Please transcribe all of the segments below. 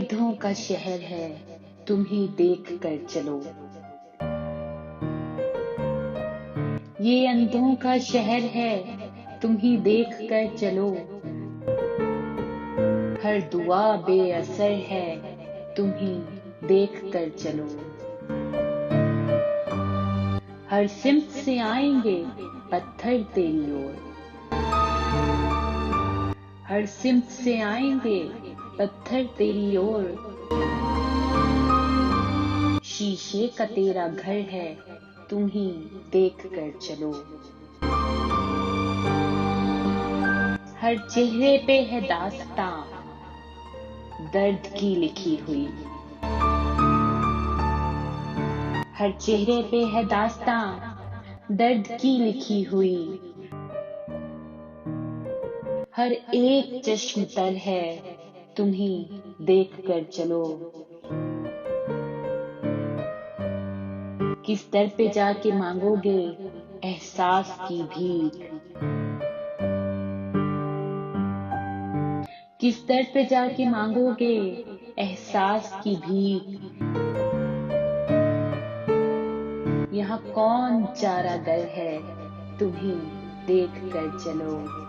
अंधों का शहर है, तुम ही देख कर चलो। ये अंधों का शहर है, तुम ही देख कर चलो। हर दुआ बेअसर है, तुम ही देख कर चलो। हर सिमत से आएंगे पत्थर तेरी ओर। हर सिमत से आएंगे पत्थर तेरी ओर। शीशे का तेरा घर है, तुम ही देख कर चलो। हर चेहरे पे है दास्तां दर्द की लिखी हुई। हर चेहरे पे है दास्तां दर्द की लिखी हुई। हर एक चश्म तर है, तुम ही देख कर चलो। किस दर पे जाके मांगोगे एहसास की भीख। किस दर पे जाके मांगोगे एहसास की भीख। यहाँ कौन चारागर है, तुम ही देख कर चलो।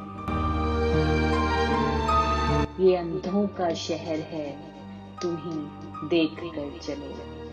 ये अंधों का शहर है, तुम ही देख कर चलो।